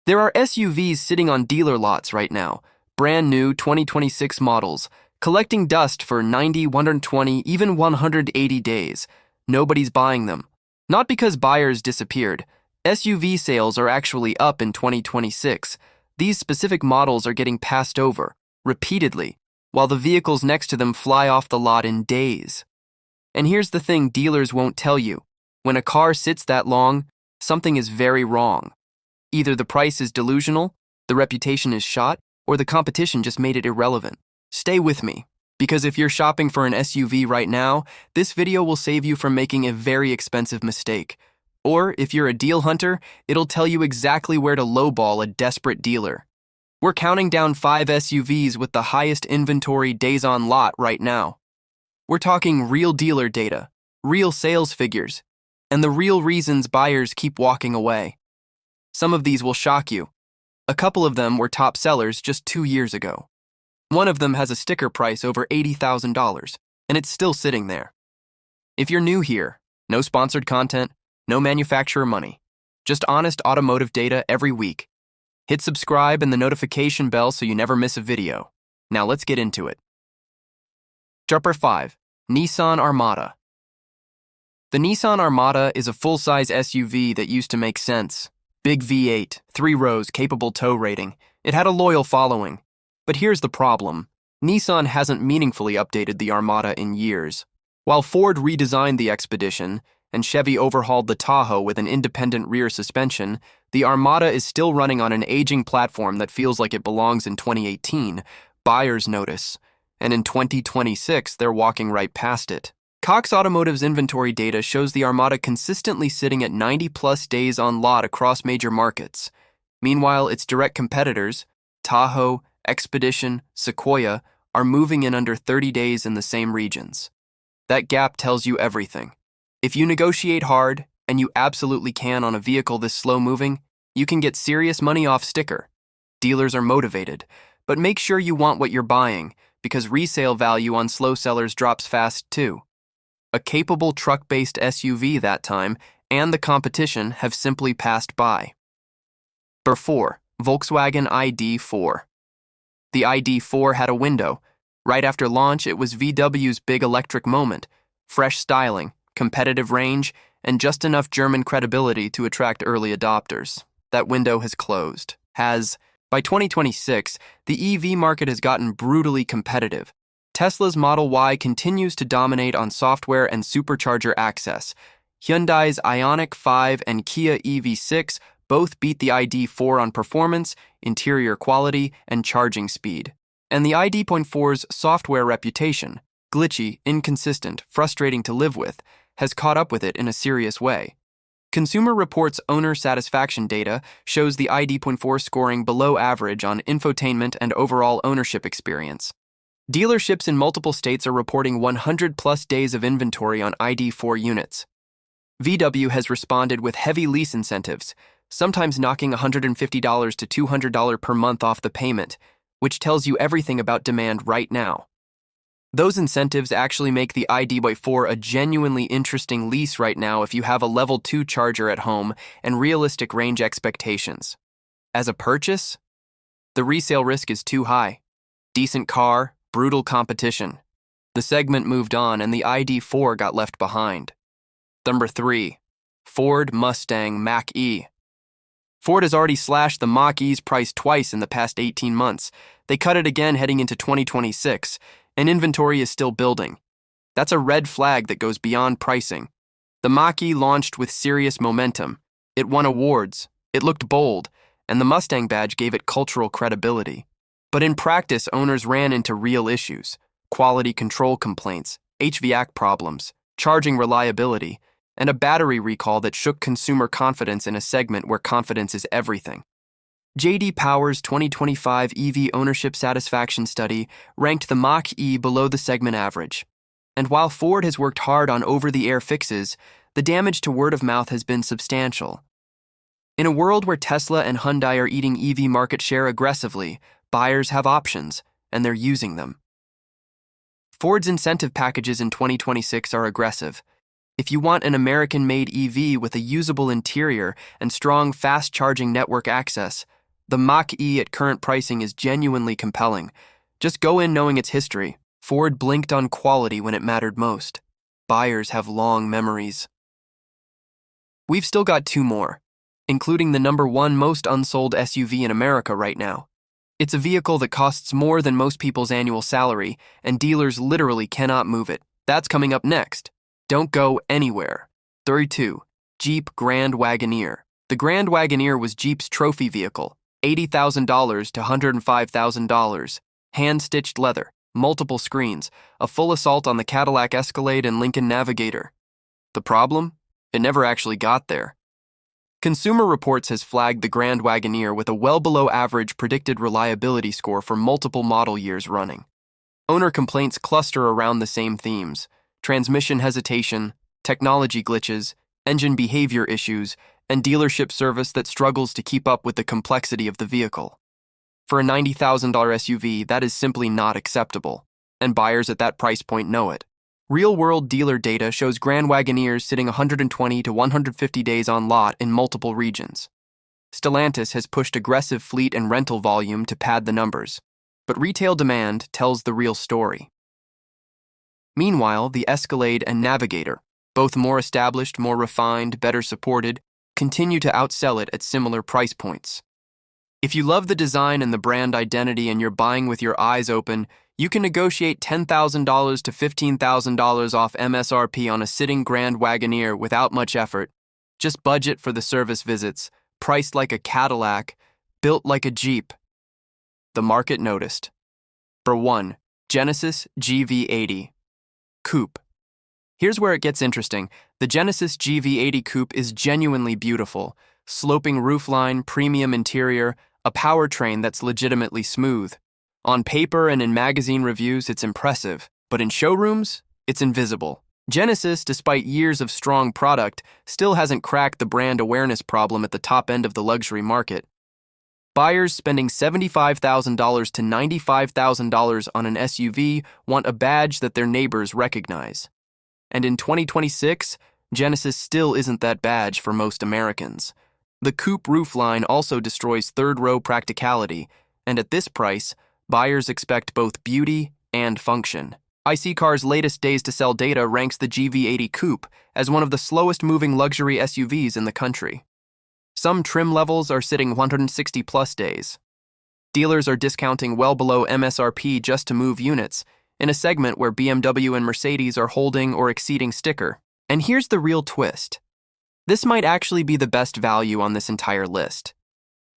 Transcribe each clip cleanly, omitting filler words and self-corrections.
There are SUVs sitting on dealer lots right now, brand new 2026 models, collecting dust for 90, 120, even 180 days. Nobody's buying them. Not because buyers disappeared. SUV sales are actually up in 2026. These specific models are getting passed over, repeatedly, while the vehicles next to them fly off the lot in days. And here's the thing dealers won't tell you. When a car sits that long, something is very wrong. Either the price is delusional, the reputation is shot, or the competition just made it irrelevant. Stay with me, because if you're shopping for an SUV right now, this video will save you from making a very expensive mistake. Or if you're a deal hunter, it'll tell you exactly where to lowball a desperate dealer. We're counting down 5 SUVs with the highest inventory days on lot right now. We're talking real dealer data, real sales figures, and the real reasons buyers keep walking away. Some of these will shock you. A couple of them were top sellers just 2 years ago. One of them has a sticker price over $80,000, and it's still sitting there. If you're new here, no sponsored content, no manufacturer money, just honest automotive data every week. Hit subscribe and the notification bell so you never miss a video. Now let's get into it. Jumper 5. Nissan Armada. The Nissan Armada is a full-size SUV that used to make sense. Big V8, 3 rows, capable tow rating. It had a loyal following. But here's the problem. Nissan hasn't meaningfully updated the Armada in years. While Ford redesigned the Expedition, and Chevy overhauled the Tahoe with an independent rear suspension, the Armada is still running on an aging platform that feels like it belongs in 2018. Buyers notice. And in 2026, they're walking right past it. Cox Automotive's inventory data shows the Armada consistently sitting at 90-plus days on lot across major markets. Meanwhile, its direct competitors, Tahoe, Expedition, Sequoia, are moving in under 30 days in the same regions. That gap tells you everything. If you negotiate hard, and you absolutely can on a vehicle this slow-moving, you can get serious money off sticker. Dealers are motivated, but make sure you want what you're buying, because resale value on slow sellers drops fast too. A capable truck-based SUV that time, and the competition have simply passed by. Number 4. Volkswagen ID.4. The ID.4 had a window. Right after launch, it was VW's big electric moment. Fresh styling, competitive range, and just enough German credibility to attract early adopters. That window has closed. By 2026, the EV market has gotten brutally competitive. Tesla's Model Y continues to dominate on software and supercharger access. Hyundai's Ioniq 5 and Kia EV6 both beat the ID.4 on performance, interior quality, and charging speed. And the ID.4's software reputation, glitchy, inconsistent, frustrating to live with, has caught up with it in a serious way. Consumer Reports owner satisfaction data shows the ID.4 scoring below average on infotainment and overall ownership experience. Dealerships in multiple states are reporting 100-plus days of inventory on ID.4 units. VW has responded with heavy lease incentives, sometimes knocking $150 to $200 per month off the payment, which tells you everything about demand right now. Those incentives actually make the ID.4 a genuinely interesting lease right now if you have a Level 2 charger at home and realistic range expectations. As a purchase, the resale risk is too high. Decent car, brutal competition. The segment moved on and the ID.4 got left behind. Number 3. Ford Mustang Mach-E. Ford has already slashed the Mach-E's price twice in the past 18 months. They cut it again heading into 2026. And inventory is still building. That's a red flag that goes beyond pricing. The Mach-E launched with serious momentum. It won awards, it looked bold, and the Mustang badge gave it cultural credibility. But in practice, owners ran into real issues: quality control complaints, HVAC problems, charging reliability, and a battery recall that shook consumer confidence in a segment where confidence is everything. J.D. Power's 2025 EV ownership satisfaction study ranked the Mach-E below the segment average. And while Ford has worked hard on over-the-air fixes, the damage to word of mouth has been substantial. In a world where Tesla and Hyundai are eating EV market share aggressively, buyers have options, and they're using them. Ford's incentive packages in 2026 are aggressive. If you want an American-made EV with a usable interior and strong fast-charging network access, The Mach-E at current pricing is genuinely compelling. Just go in knowing its history. Ford blinked on quality when it mattered most. Buyers have long memories. We've still got two more, including the #1 most unsold SUV in America right now. It's a vehicle that costs more than most people's annual salary, and dealers literally cannot move it. That's coming up next. Don't go anywhere. 32. Jeep Grand Wagoneer. The Grand Wagoneer was Jeep's trophy vehicle, $80,000 to $105,000. Hand-stitched leather, multiple screens, a full assault on the Cadillac Escalade and Lincoln Navigator. The problem? It never actually got there. Consumer Reports has flagged the Grand Wagoneer with a well below average predicted reliability score for multiple model years running. Owner complaints cluster around the same themes: transmission hesitation, technology glitches, engine behavior issues, and dealership service that struggles to keep up with the complexity of the vehicle. For a $90,000 SUV, that is simply not acceptable, and buyers at that price point know it. Real-world dealer data shows Grand Wagoneers sitting 120 to 150 days on lot in multiple regions. Stellantis has pushed aggressive fleet and rental volume to pad the numbers, but retail demand tells the real story. Meanwhile, the Escalade and Navigator, both more established, more refined, better supported, continue to outsell it at similar price points. If you love the design and the brand identity and you're buying with your eyes open, you can negotiate $10,000 to $15,000 off MSRP on a sitting Grand Wagoneer without much effort. Just budget for the service visits, priced like a Cadillac, built like a Jeep. The market noticed. For 1, Genesis GV80 Coupe. Here's where it gets interesting. The Genesis GV80 Coupe is genuinely beautiful. Sloping roofline, premium interior, a powertrain that's legitimately smooth. On paper and in magazine reviews, it's impressive, but in showrooms, it's invisible. Genesis, despite years of strong product, still hasn't cracked the brand awareness problem at the top end of the luxury market. Buyers spending $75,000 to $95,000 on an SUV want a badge that their neighbors recognize. And in 2026, Genesis still isn't that badge for most Americans. The coupe roofline also destroys third-row practicality, and at this price, buyers expect both beauty and function. IC-Car's latest days to sell data ranks the GV80 Coupe as one of the slowest-moving luxury SUVs in the country. Some trim levels are sitting 160-plus days. Dealers are discounting well below MSRP just to move units, in a segment where BMW and Mercedes are holding or exceeding sticker. And here's the real twist. This might actually be the best value on this entire list.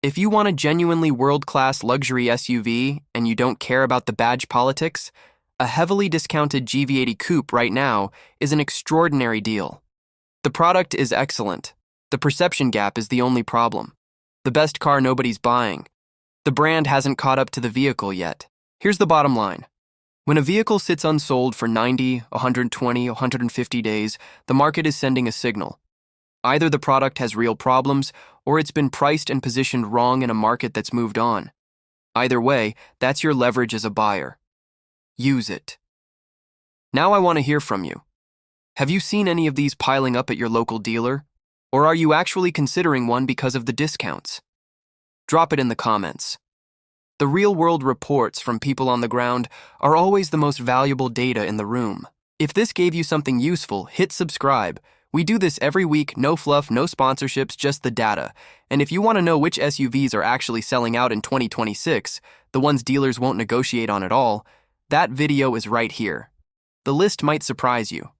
If you want a genuinely world-class luxury SUV and you don't care about the badge politics, a heavily discounted GV80 Coupe right now is an extraordinary deal. The product is excellent. The perception gap is the only problem. The best car nobody's buying. The brand hasn't caught up to the vehicle yet. Here's the bottom line. When a vehicle sits unsold for 90, 120, 150 days, the market is sending a signal. Either the product has real problems, or it's been priced and positioned wrong in a market that's moved on. Either way, that's your leverage as a buyer. Use it. Now I want to hear from you. Have you seen any of these piling up at your local dealer? Or are you actually considering one because of the discounts? Drop it in the comments. The real-world reports from people on the ground are always the most valuable data in the room. If this gave you something useful, hit subscribe. We do this every week, no fluff, no sponsorships, just the data. And if you want to know which SUVs are actually selling out in 2026, the ones dealers won't negotiate on at all, that video is right here. The list might surprise you.